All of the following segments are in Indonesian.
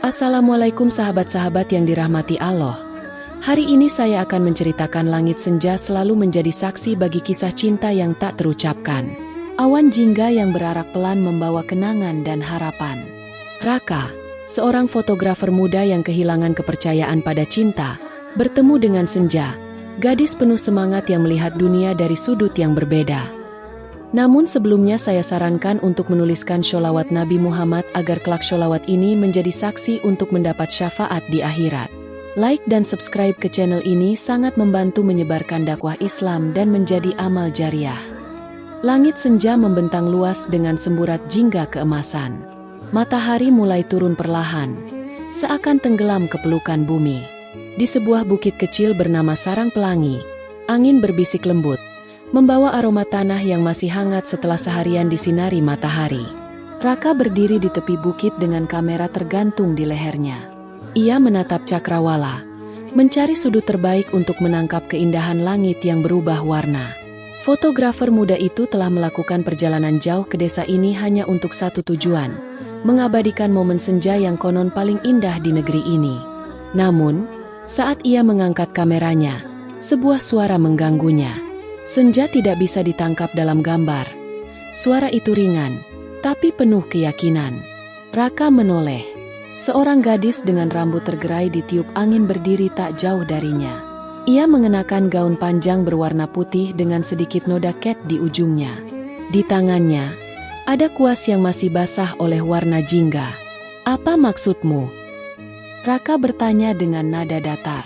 Assalamualaikum sahabat-sahabat yang dirahmati Allah. Hari ini saya akan menceritakan langit senja selalu menjadi saksi bagi kisah cinta yang tak terucapkan. Awan jingga yang berarak pelan membawa kenangan dan harapan. Raka, seorang fotografer muda yang kehilangan kepercayaan pada cinta, bertemu dengan Senja, gadis penuh semangat yang melihat dunia dari sudut yang berbeda. Namun sebelumnya saya sarankan untuk menuliskan sholawat Nabi Muhammad agar kelak sholawat ini menjadi saksi untuk mendapat syafaat di akhirat. Like dan subscribe ke channel ini sangat membantu menyebarkan dakwah Islam dan menjadi amal jariah. Langit senja membentang luas dengan semburat jingga keemasan. Matahari mulai turun perlahan, seakan tenggelam ke pelukan bumi. Di sebuah bukit kecil bernama Sarang Pelangi, angin berbisik lembut, membawa aroma tanah yang masih hangat setelah seharian disinari matahari. Raka berdiri di tepi bukit dengan kamera tergantung di lehernya. Ia menatap cakrawala, mencari sudut terbaik untuk menangkap keindahan langit yang berubah warna. Fotografer muda itu telah melakukan perjalanan jauh ke desa ini hanya untuk satu tujuan, mengabadikan momen senja yang konon paling indah di negeri ini. Namun, saat ia mengangkat kameranya, sebuah suara mengganggunya. Senja tidak bisa ditangkap dalam gambar. Suara itu ringan, tapi penuh keyakinan. Raka menoleh. Seorang gadis dengan rambut tergerai ditiup angin berdiri tak jauh darinya. Ia mengenakan gaun panjang berwarna putih dengan sedikit noda cat di ujungnya. Di tangannya, ada kuas yang masih basah oleh warna jingga. "Apa maksudmu?" Raka bertanya dengan nada datar.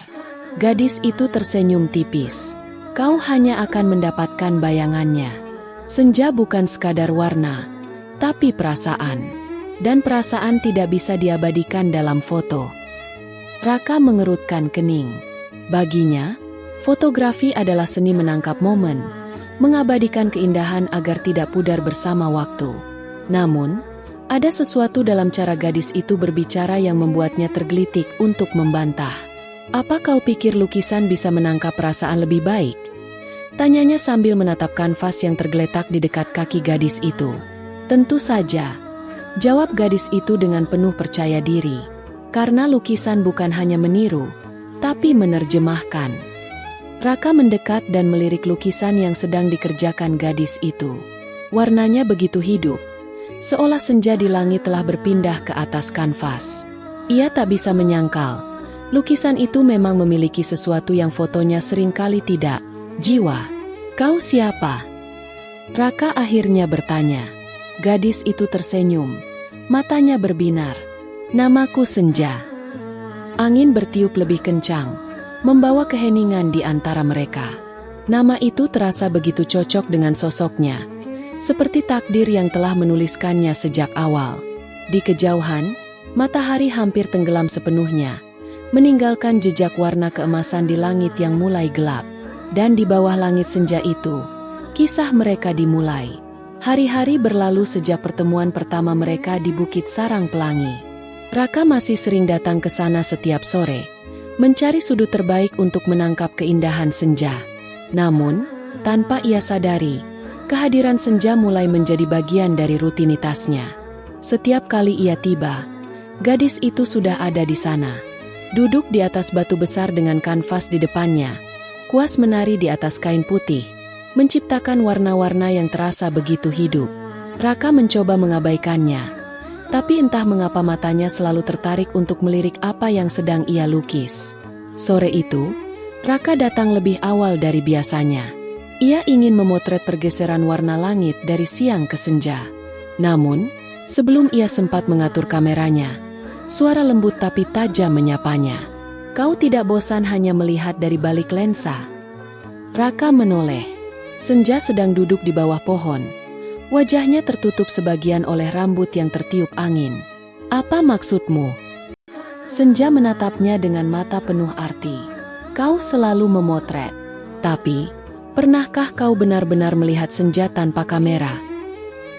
Gadis itu tersenyum tipis. "Kau hanya akan mendapatkan bayangannya. Senja bukan sekadar warna, tapi perasaan. Dan perasaan tidak bisa diabadikan dalam foto." Raka mengerutkan kening. Baginya, fotografi adalah seni menangkap momen, mengabadikan keindahan agar tidak pudar bersama waktu. Namun, ada sesuatu dalam cara gadis itu berbicara yang membuatnya tergelitik untuk membantah. "Apa kau pikir lukisan bisa menangkap perasaan lebih baik?" Tanyanya sambil menatap kanvas yang tergeletak di dekat kaki gadis itu. "Tentu saja," jawab gadis itu dengan penuh percaya diri. "Karena lukisan bukan hanya meniru, tapi menerjemahkan." Raka mendekat dan melirik lukisan yang sedang dikerjakan gadis itu. Warnanya begitu hidup, seolah senja di langit telah berpindah ke atas kanvas. Ia tak bisa menyangkal, lukisan itu memang memiliki sesuatu yang fotonya seringkali tidak. "Jiwa, kau siapa?" Raka akhirnya bertanya. Gadis itu tersenyum, matanya berbinar. "Namaku Senja." Angin bertiup lebih kencang, membawa keheningan di antara mereka. Nama itu terasa begitu cocok dengan sosoknya, seperti takdir yang telah menuliskannya sejak awal. Di kejauhan, matahari hampir tenggelam sepenuhnya, meninggalkan jejak warna keemasan di langit yang mulai gelap. Dan di bawah langit senja itu, kisah mereka dimulai. Hari-hari berlalu sejak pertemuan pertama mereka di Bukit Sarang Pelangi. Raka masih sering datang ke sana setiap sore, mencari sudut terbaik untuk menangkap keindahan senja. Namun, tanpa ia sadari, kehadiran senja mulai menjadi bagian dari rutinitasnya. Setiap kali ia tiba, gadis itu sudah ada di sana. Duduk di atas batu besar dengan kanvas di depannya, kuas menari di atas kain putih, menciptakan warna-warna yang terasa begitu hidup. Raka mencoba mengabaikannya, tapi entah mengapa matanya selalu tertarik untuk melirik apa yang sedang ia lukis. Sore itu, Raka datang lebih awal dari biasanya. Ia ingin memotret pergeseran warna langit dari siang ke senja. Namun, sebelum ia sempat mengatur kameranya, suara lembut tapi tajam menyapanya. "Kau tidak bosan hanya melihat dari balik lensa?" Raka menoleh. Senja sedang duduk di bawah pohon. Wajahnya tertutup sebagian oleh rambut yang tertiup angin. "Apa maksudmu?" Senja menatapnya dengan mata penuh arti. "Kau selalu memotret. Tapi, pernahkah kau benar-benar melihat senja tanpa kamera?"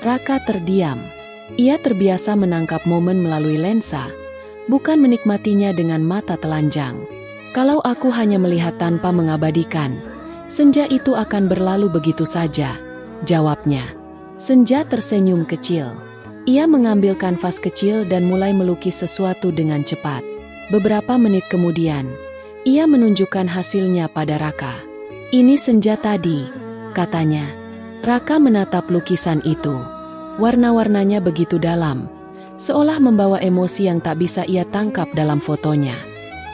Raka terdiam. Ia terbiasa menangkap momen melalui lensa, bukan menikmatinya dengan mata telanjang. "Kalau aku hanya melihat tanpa mengabadikan, senja itu akan berlalu begitu saja," jawabnya. Senja tersenyum kecil. Ia mengambil kanvas kecil dan mulai melukis sesuatu dengan cepat. Beberapa menit kemudian, ia menunjukkan hasilnya pada Raka. "Ini senja tadi," katanya. Raka menatap lukisan itu. Warna-warnanya begitu dalam, seolah membawa emosi yang tak bisa ia tangkap dalam fotonya.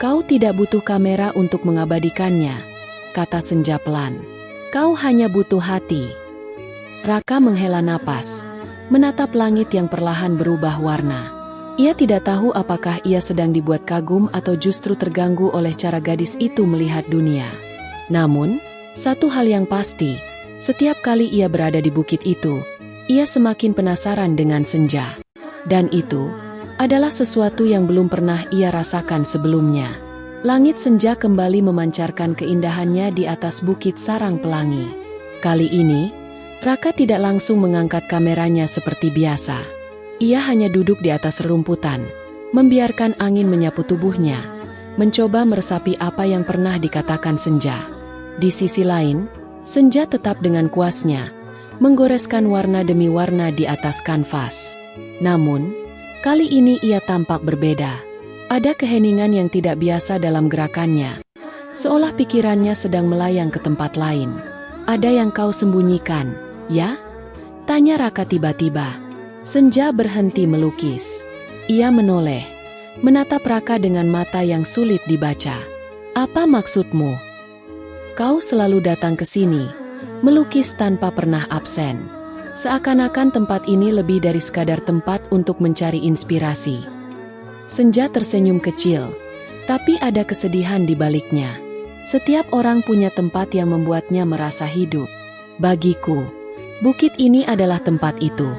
"Kau tidak butuh kamera untuk mengabadikannya," kata senja pelan. "Kau hanya butuh hati." Raka menghela napas, menatap langit yang perlahan berubah warna. Ia tidak tahu apakah ia sedang dibuat kagum atau justru terganggu oleh cara gadis itu melihat dunia. Namun, satu hal yang pasti, setiap kali ia berada di bukit itu, ia semakin penasaran dengan senja. Dan itu adalah sesuatu yang belum pernah ia rasakan sebelumnya. Langit senja kembali memancarkan keindahannya di atas bukit sarang pelangi. Kali ini, Raka tidak langsung mengangkat kameranya seperti biasa. Ia hanya duduk di atas rerumputan, membiarkan angin menyapu tubuhnya, mencoba meresapi apa yang pernah dikatakan senja. Di sisi lain, senja tetap dengan kuasnya, menggoreskan warna demi warna di atas kanvas. Namun, kali ini ia tampak berbeda. Ada keheningan yang tidak biasa dalam gerakannya, seolah pikirannya sedang melayang ke tempat lain. "Ada yang kau sembunyikan, ya?" tanya Raka tiba-tiba. Senja berhenti melukis. Ia menoleh, menatap Raka dengan mata yang sulit dibaca. "Apa maksudmu? Kau selalu datang ke sini, melukis tanpa pernah absen. Seakan-akan tempat ini lebih dari sekadar tempat untuk mencari inspirasi." Senja tersenyum kecil, tapi ada kesedihan di baliknya. Setiap orang punya tempat yang membuatnya merasa hidup. "Bagiku, bukit ini adalah tempat itu."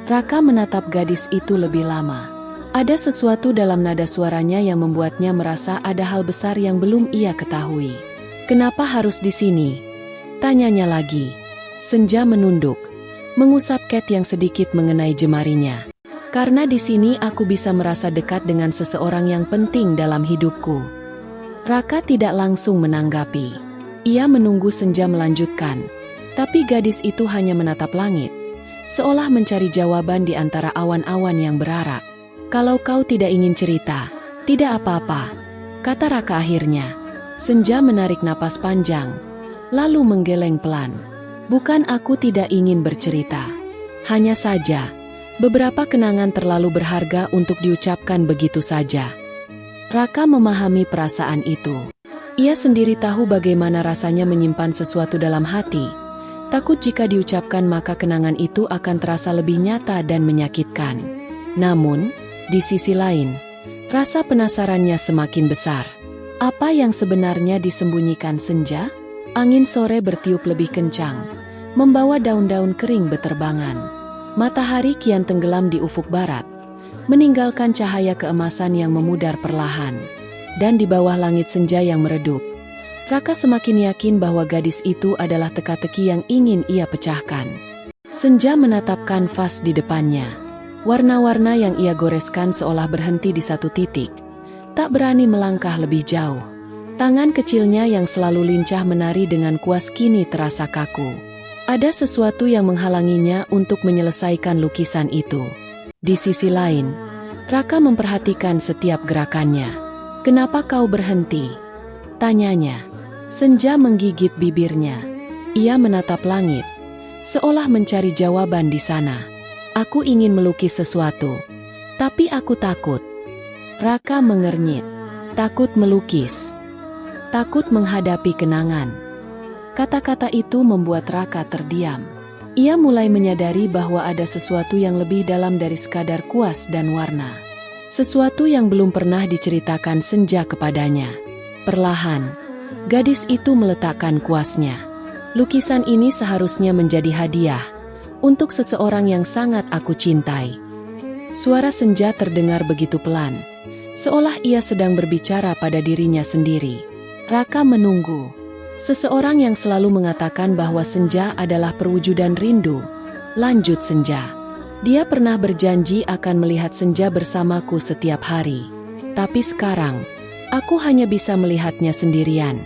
Raka menatap gadis itu lebih lama. Ada sesuatu dalam nada suaranya yang membuatnya merasa ada hal besar yang belum ia ketahui. "Kenapa harus di sini?" tanyanya lagi. Senja menunduk, mengusap cat yang sedikit mengenai jemarinya. "Karena di sini aku bisa merasa dekat dengan seseorang yang penting dalam hidupku." Raka tidak langsung menanggapi. Ia menunggu senja melanjutkan, tapi gadis itu hanya menatap langit, seolah mencari jawaban di antara awan-awan yang berarak. "Kalau kau tidak ingin cerita, tidak apa-apa," kata Raka akhirnya. Senja menarik napas panjang, lalu menggeleng pelan. "Bukan aku tidak ingin bercerita. Hanya saja, beberapa kenangan terlalu berharga untuk diucapkan begitu saja." Raka memahami perasaan itu. Ia sendiri tahu bagaimana rasanya menyimpan sesuatu dalam hati. Takut jika diucapkan maka kenangan itu akan terasa lebih nyata dan menyakitkan. Namun, di sisi lain, rasa penasarannya semakin besar. Apa yang sebenarnya disembunyikan senja? Angin sore bertiup lebih kencang, membawa daun-daun kering beterbangan. Matahari kian tenggelam di ufuk barat, meninggalkan cahaya keemasan yang memudar perlahan. Dan di bawah langit senja yang meredup, Raka semakin yakin bahwa gadis itu adalah teka-teki yang ingin ia pecahkan. Senja menatap kanvas di depannya. Warna-warna yang ia goreskan seolah berhenti di satu titik, tak berani melangkah lebih jauh. Tangan kecilnya yang selalu lincah menari dengan kuas kini terasa kaku. Ada sesuatu yang menghalanginya untuk menyelesaikan lukisan itu. Di sisi lain, Raka memperhatikan setiap gerakannya. "Kenapa kau berhenti?" tanyanya. Senja menggigit bibirnya. Ia menatap langit, seolah mencari jawaban di sana. "Aku ingin melukis sesuatu, tapi aku takut." Raka mengernyit. Takut melukis. Takut menghadapi kenangan. Kata-kata itu membuat Raka terdiam. Ia mulai menyadari bahwa ada sesuatu yang lebih dalam dari sekadar kuas dan warna. Sesuatu yang belum pernah diceritakan senja kepadanya. Perlahan, gadis itu meletakkan kuasnya. "Lukisan ini seharusnya menjadi hadiah untuk seseorang yang sangat aku cintai." Suara senja terdengar begitu pelan, seolah ia sedang berbicara pada dirinya sendiri. Raka menunggu. Seseorang yang selalu mengatakan bahwa senja adalah perwujudan rindu. Lanjut senja. "Dia pernah berjanji akan melihat senja bersamaku setiap hari. Tapi sekarang, aku hanya bisa melihatnya sendirian."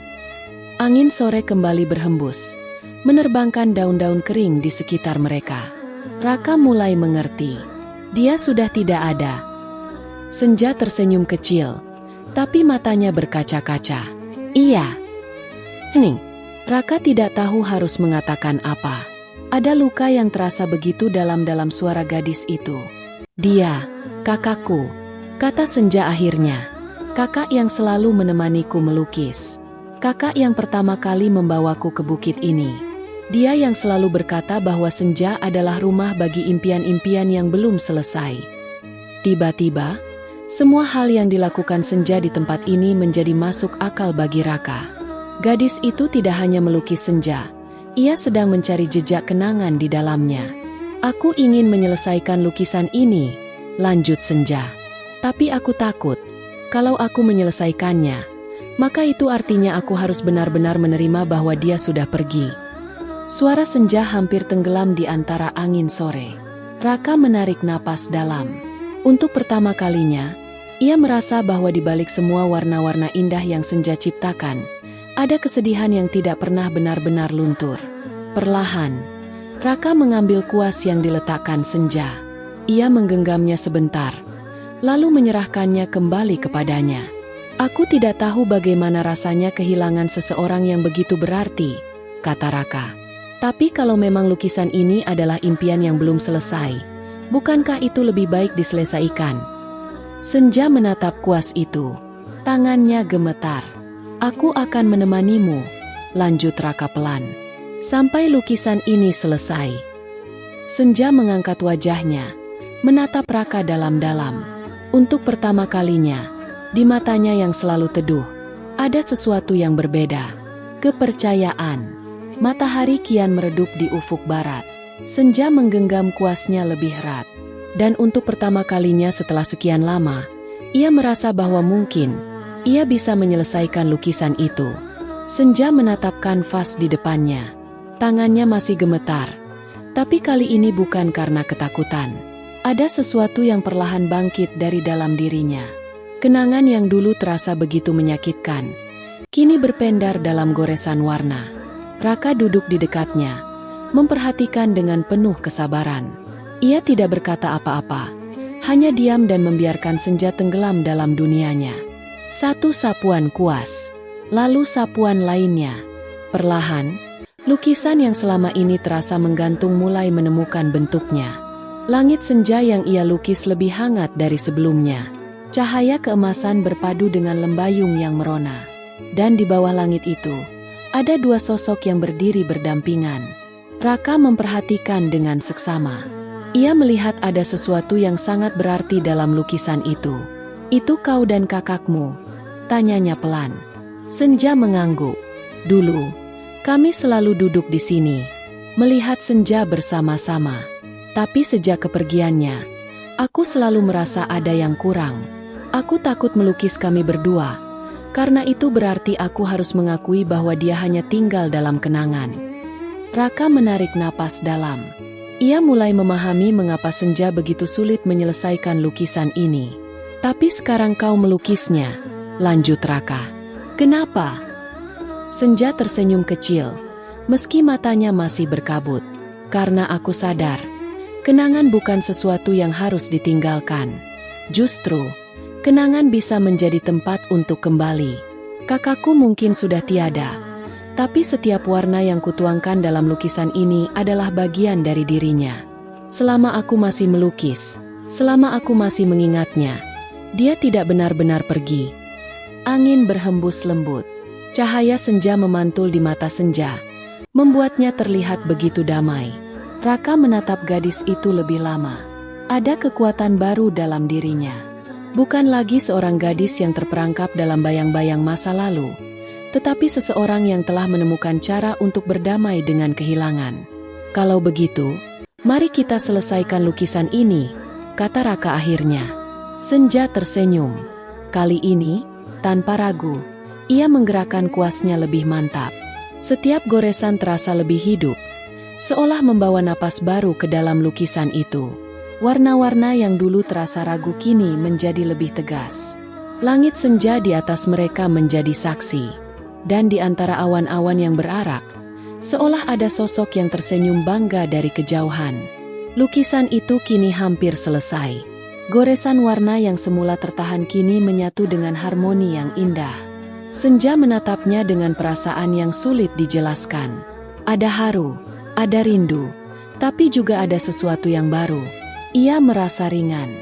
Angin sore kembali berhembus, menerbangkan daun-daun kering di sekitar mereka. Raka mulai mengerti. Dia sudah tidak ada. Senja tersenyum kecil, tapi matanya berkaca-kaca. Iya. Hening. Raka tidak tahu harus mengatakan apa. Ada luka yang terasa begitu dalam-dalam suara gadis itu. Dia, kakakku, kata Senja akhirnya. Kakak yang selalu menemaniku melukis. Kakak yang pertama kali membawaku ke bukit ini. Dia yang selalu berkata bahwa Senja adalah rumah bagi impian-impian yang belum selesai. Tiba-tiba, semua hal yang dilakukan Senja di tempat ini menjadi masuk akal bagi Raka. Gadis itu tidak hanya melukis senja, ia sedang mencari jejak kenangan di dalamnya. Aku ingin menyelesaikan lukisan ini, lanjut Senja. Tapi aku takut, kalau aku menyelesaikannya, maka itu artinya aku harus benar-benar menerima bahwa dia sudah pergi. Suara Senja hampir tenggelam di antara angin sore. Raka menarik napas dalam. Untuk pertama kalinya, ia merasa bahwa di balik semua warna-warna indah yang Senja ciptakan, ada kesedihan yang tidak pernah benar-benar luntur. Perlahan, Raka mengambil kuas yang diletakkan Senja. Ia menggenggamnya sebentar, lalu menyerahkannya kembali kepadanya. Aku tidak tahu bagaimana rasanya kehilangan seseorang yang begitu berarti, kata Raka. Tapi kalau memang lukisan ini adalah impian yang belum selesai, bukankah itu lebih baik diselesaikan? Senja menatap kuas itu. Tangannya gemetar. Aku akan menemanimu, lanjut Raka pelan, sampai lukisan ini selesai. Senja mengangkat wajahnya, menatap Raka dalam-dalam. Untuk pertama kalinya, di matanya yang selalu teduh, ada sesuatu yang berbeda. Kepercayaan. Matahari kian meredup di ufuk barat. Senja menggenggam kuasnya lebih erat. Dan untuk pertama kalinya setelah sekian lama, ia merasa bahwa mungkin ia bisa menyelesaikan lukisan itu. Senja menatap kanvas di depannya. Tangannya masih gemetar. Tapi kali ini bukan karena ketakutan. Ada sesuatu yang perlahan bangkit dari dalam dirinya. Kenangan yang dulu terasa begitu menyakitkan, kini berpendar dalam goresan warna. Raka duduk di dekatnya, memperhatikan dengan penuh kesabaran. Ia tidak berkata apa-apa, hanya diam dan membiarkan Senja tenggelam dalam dunianya. Satu sapuan kuas, lalu sapuan lainnya. Perlahan, lukisan yang selama ini terasa menggantung mulai menemukan bentuknya. Langit senja yang ia lukis lebih hangat dari sebelumnya. Cahaya keemasan berpadu dengan lembayung yang merona. Dan di bawah langit itu, ada dua sosok yang berdiri berdampingan. Raka memperhatikan dengan seksama. Ia melihat ada sesuatu yang sangat berarti dalam lukisan itu. Itu kau dan kakakmu? Tanyanya pelan. Senja mengangguk. Dulu, kami selalu duduk di sini, melihat senja bersama-sama. Tapi sejak kepergiannya, aku selalu merasa ada yang kurang. Aku takut melukis kami berdua, karena itu berarti aku harus mengakui bahwa dia hanya tinggal dalam kenangan. Raka menarik napas dalam. Ia mulai memahami mengapa Senja begitu sulit menyelesaikan lukisan ini. Tapi sekarang kau melukisnya, lanjut Raka. Kenapa? Senja tersenyum kecil, meski matanya masih berkabut. Karena aku sadar, kenangan bukan sesuatu yang harus ditinggalkan. Justru, kenangan bisa menjadi tempat untuk kembali. Kakakku mungkin sudah tiada, tapi setiap warna yang kutuangkan dalam lukisan ini adalah bagian dari dirinya. Selama aku masih melukis, selama aku masih mengingatnya, dia tidak benar-benar pergi. Angin berhembus lembut. Cahaya senja memantul di mata Senja, membuatnya terlihat begitu damai. Raka menatap gadis itu lebih lama. Ada kekuatan baru dalam dirinya. Bukan lagi seorang gadis yang terperangkap dalam bayang-bayang masa lalu, tetapi seseorang yang telah menemukan cara untuk berdamai dengan kehilangan. Kalau begitu, mari kita selesaikan lukisan ini, kata Raka akhirnya. Senja tersenyum. Kali ini, tanpa ragu, ia menggerakkan kuasnya lebih mantap. Setiap goresan terasa lebih hidup, seolah membawa napas baru ke dalam lukisan itu. Warna-warna yang dulu terasa ragu kini menjadi lebih tegas. Langit senja di atas mereka menjadi saksi. Dan di antara awan-awan yang berarak, seolah ada sosok yang tersenyum bangga dari kejauhan. Lukisan itu kini hampir selesai. Goresan warna yang semula tertahan kini menyatu dengan harmoni yang indah. Senja menatapnya dengan perasaan yang sulit dijelaskan. Ada haru, ada rindu, tapi juga ada sesuatu yang baru. Ia merasa ringan.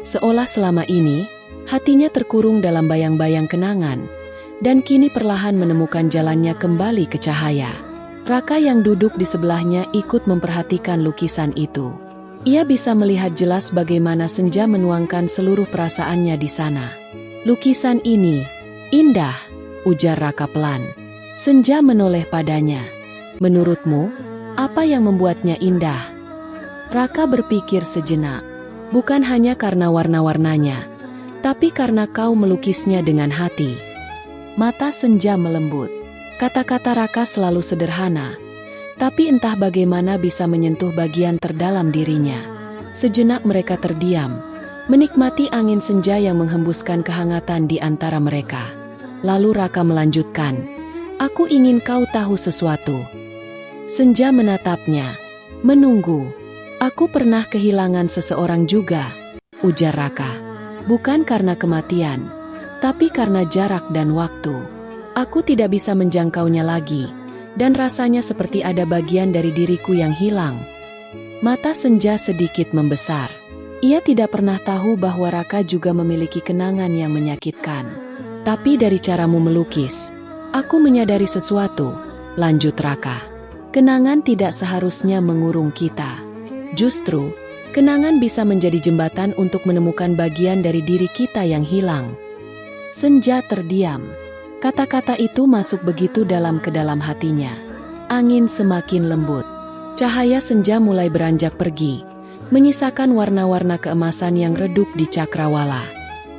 Seolah selama ini, hatinya terkurung dalam bayang-bayang kenangan, dan kini perlahan menemukan jalannya kembali ke cahaya. Raka yang duduk di sebelahnya ikut memperhatikan lukisan itu. Ia bisa melihat jelas bagaimana Senja menuangkan seluruh perasaannya di sana. "Lukisan ini indah," ujar Raka pelan. Senja menoleh padanya. "Menurutmu, apa yang membuatnya indah?" Raka berpikir sejenak. "Bukan hanya karena warna-warnanya, tapi karena kau melukisnya dengan hati." Mata Senja melembut. Kata-kata Raka selalu sederhana, tapi entah bagaimana bisa menyentuh bagian terdalam dirinya. Sejenak mereka terdiam, menikmati angin senja yang menghembuskan kehangatan di antara mereka. Lalu Raka melanjutkan, "Aku ingin kau tahu sesuatu." Senja menatapnya. "Menunggu. Aku pernah kehilangan seseorang juga," ujar Raka. "Bukan karena kematian, tapi karena jarak dan waktu. Aku tidak bisa menjangkaunya lagi, dan rasanya seperti ada bagian dari diriku yang hilang." Mata Senja sedikit membesar. Ia tidak pernah tahu bahwa Raka juga memiliki kenangan yang menyakitkan. "Tapi dari caramu melukis, aku menyadari sesuatu," lanjut Raka. "Kenangan tidak seharusnya mengurung kita. Justru, kenangan bisa menjadi jembatan untuk menemukan bagian dari diri kita yang hilang." Senja terdiam. Kata-kata itu masuk begitu dalam ke dalam hatinya. Angin semakin lembut. Cahaya senja mulai beranjak pergi, menyisakan warna-warna keemasan yang redup di cakrawala.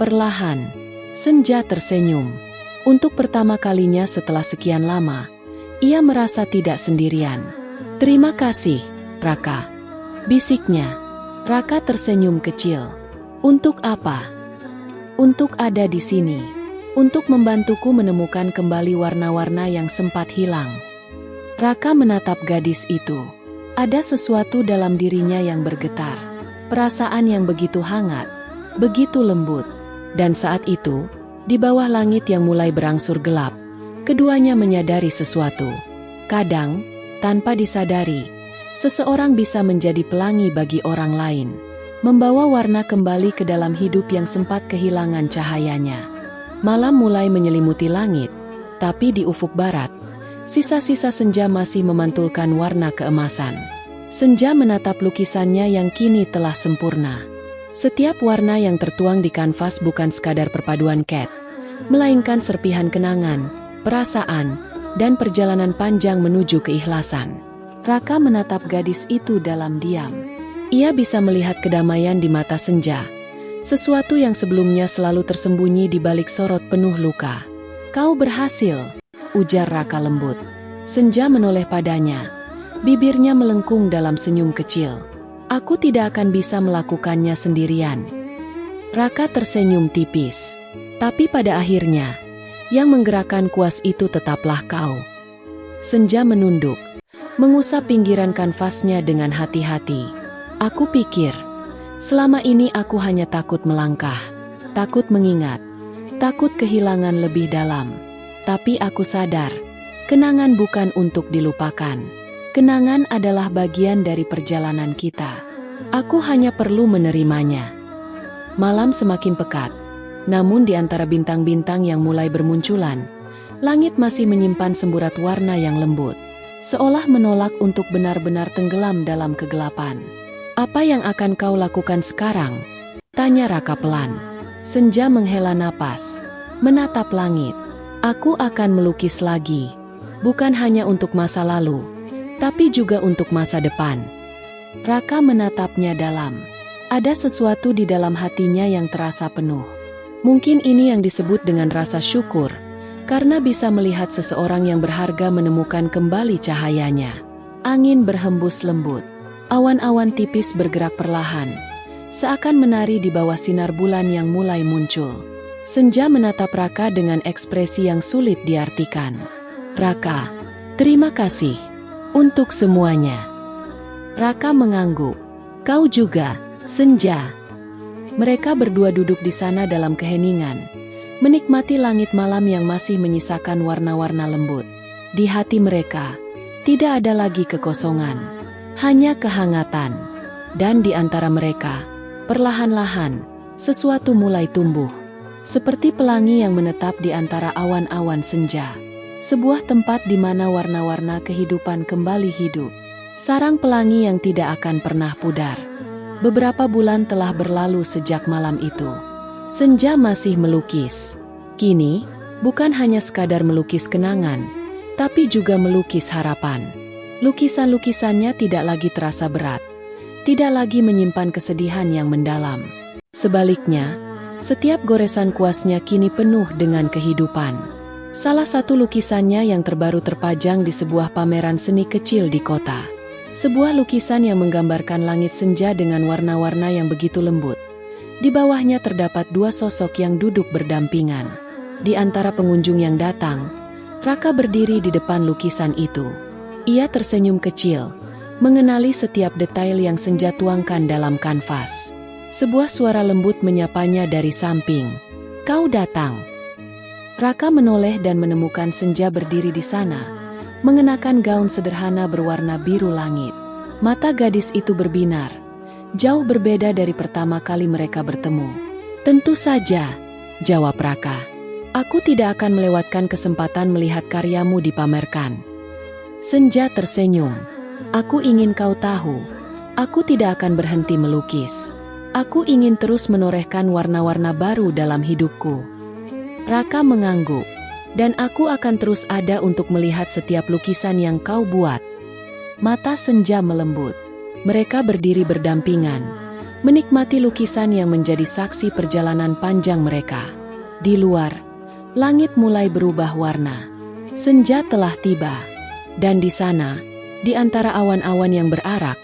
Perlahan, Senja tersenyum. Untuk pertama kalinya setelah sekian lama, ia merasa tidak sendirian. "Terima kasih, Raka," bisiknya. Raka tersenyum kecil. "Untuk apa?" "Untuk ada di sini. Untuk membantuku menemukan kembali warna-warna yang sempat hilang." Raka menatap gadis itu. Ada sesuatu dalam dirinya yang bergetar. Perasaan yang begitu hangat, begitu lembut. Dan saat itu, di bawah langit yang mulai berangsur gelap, keduanya menyadari sesuatu. Kadang, tanpa disadari, seseorang bisa menjadi pelangi bagi orang lain, membawa warna kembali ke dalam hidup yang sempat kehilangan cahayanya. Malam mulai menyelimuti langit, tapi di ufuk barat, sisa-sisa senja masih memantulkan warna keemasan. Senja menatap lukisannya yang kini telah sempurna. Setiap warna yang tertuang di kanvas bukan sekadar perpaduan cat, melainkan serpihan kenangan, perasaan, dan perjalanan panjang menuju keikhlasan. Raka menatap gadis itu dalam diam. Ia bisa melihat kedamaian di mata Senja, sesuatu yang sebelumnya selalu tersembunyi di balik sorot penuh luka. "Kau berhasil," ujar Raka lembut. Senja menoleh padanya. Bibirnya melengkung dalam senyum kecil. "Aku tidak akan bisa melakukannya sendirian." Raka tersenyum tipis. "Tapi pada akhirnya, yang menggerakkan kuas itu tetaplah kau." Senja menunduk, mengusap pinggiran kanvasnya dengan hati-hati. "Aku pikir, selama ini aku hanya takut melangkah, takut mengingat, takut kehilangan lebih dalam. Tapi aku sadar, kenangan bukan untuk dilupakan. Kenangan adalah bagian dari perjalanan kita. Aku hanya perlu menerimanya." Malam semakin pekat, namun di antara bintang-bintang yang mulai bermunculan, langit masih menyimpan semburat warna yang lembut, seolah menolak untuk benar-benar tenggelam dalam kegelapan. "Apa yang akan kau lakukan sekarang?" tanya Raka pelan. Senja menghela napas, menatap langit. "Aku akan melukis lagi, bukan hanya untuk masa lalu, tapi juga untuk masa depan." Raka menatapnya dalam. Ada sesuatu di dalam hatinya yang terasa penuh. Mungkin ini yang disebut dengan rasa syukur, karena bisa melihat seseorang yang berharga menemukan kembali cahayanya. Angin berhembus lembut. Awan-awan tipis bergerak perlahan, seakan menari di bawah sinar bulan yang mulai muncul. Senja menatap Raka dengan ekspresi yang sulit diartikan. "Raka, terima kasih untuk semuanya." Raka mengangguk. Kau juga, Senja. Mereka berdua duduk di sana dalam keheningan, menikmati langit malam yang masih menyisakan warna-warna lembut. Di hati mereka, tidak ada lagi kekosongan, hanya kehangatan. Dan di antara mereka, perlahan-lahan, sesuatu mulai tumbuh. Seperti pelangi yang menetap di antara awan-awan senja. Sebuah tempat di mana warna-warna kehidupan kembali hidup. Sarang pelangi yang tidak akan pernah pudar. Beberapa bulan telah berlalu sejak malam itu. Senja masih melukis. Kini, bukan hanya sekadar melukis kenangan, tapi juga melukis harapan. Lukisan-lukisannya tidak lagi terasa berat, tidak lagi menyimpan kesedihan yang mendalam. Sebaliknya, setiap goresan kuasnya kini penuh dengan kehidupan. Salah satu lukisannya yang terbaru terpajang di sebuah pameran seni kecil di kota. Sebuah lukisan yang menggambarkan langit senja dengan warna-warna yang begitu lembut. Di bawahnya terdapat dua sosok yang duduk berdampingan. Di antara pengunjung yang datang, Raka berdiri di depan lukisan itu. Ia tersenyum kecil, mengenali setiap detail yang senja tuangkan dalam kanvas. Sebuah suara lembut menyapanya dari samping. "Kau datang." Raka menoleh dan menemukan Senja berdiri di sana, mengenakan gaun sederhana berwarna biru langit. Mata gadis itu berbinar, jauh berbeda dari pertama kali mereka bertemu. "Tentu saja," jawab Raka. "Aku tidak akan melewatkan kesempatan melihat karyamu dipamerkan." Senja tersenyum. "Aku ingin kau tahu, aku tidak akan berhenti melukis. Aku ingin terus menorehkan warna-warna baru dalam hidupku." Raka mengangguk. "Dan aku akan terus ada untuk melihat setiap lukisan yang kau buat." Mata Senja melembut. Mereka berdiri berdampingan, menikmati lukisan yang menjadi saksi perjalanan panjang mereka. Di luar, langit mulai berubah warna. Senja telah tiba. Dan di sana, di antara awan-awan yang berarak,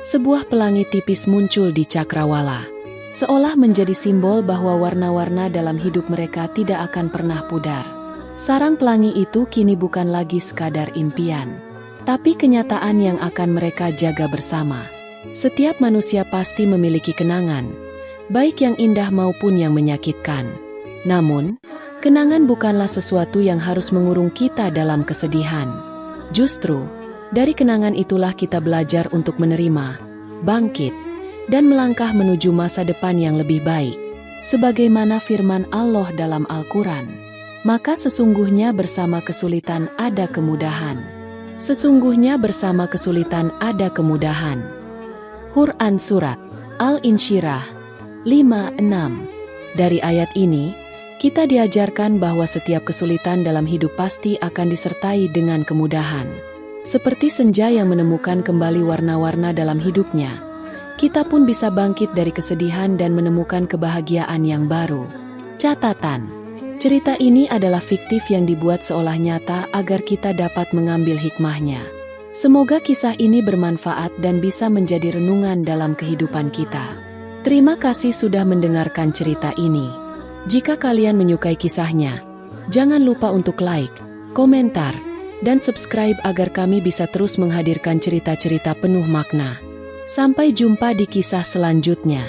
sebuah pelangi tipis muncul di cakrawala. Seolah menjadi simbol bahwa warna-warna dalam hidup mereka tidak akan pernah pudar. Sarang pelangi itu kini bukan lagi sekadar impian, tapi kenyataan yang akan mereka jaga bersama. Setiap manusia pasti memiliki kenangan, baik yang indah maupun yang menyakitkan. Namun, kenangan bukanlah sesuatu yang harus mengurung kita dalam kesedihan. Justru, dari kenangan itulah kita belajar untuk menerima, bangkit, dan melangkah menuju masa depan yang lebih baik. Sebagaimana firman Allah dalam Al-Quran, "Maka sesungguhnya bersama kesulitan ada kemudahan." Sesungguhnya bersama kesulitan ada kemudahan. Quran Surat Al-Insyirah 5:6. Dari ayat ini, kita diajarkan bahwa setiap kesulitan dalam hidup pasti akan disertai dengan kemudahan. Seperti senja yang menemukan kembali warna-warna dalam hidupnya, kita pun bisa bangkit dari kesedihan dan menemukan kebahagiaan yang baru. Catatan: cerita ini adalah fiktif yang dibuat seolah nyata agar kita dapat mengambil hikmahnya. Semoga kisah ini bermanfaat dan bisa menjadi renungan dalam kehidupan kita. Terima kasih sudah mendengarkan cerita ini. Jika kalian menyukai kisahnya, jangan lupa untuk like, komentar, dan subscribe agar kami bisa terus menghadirkan cerita-cerita penuh makna. Sampai jumpa di kisah selanjutnya.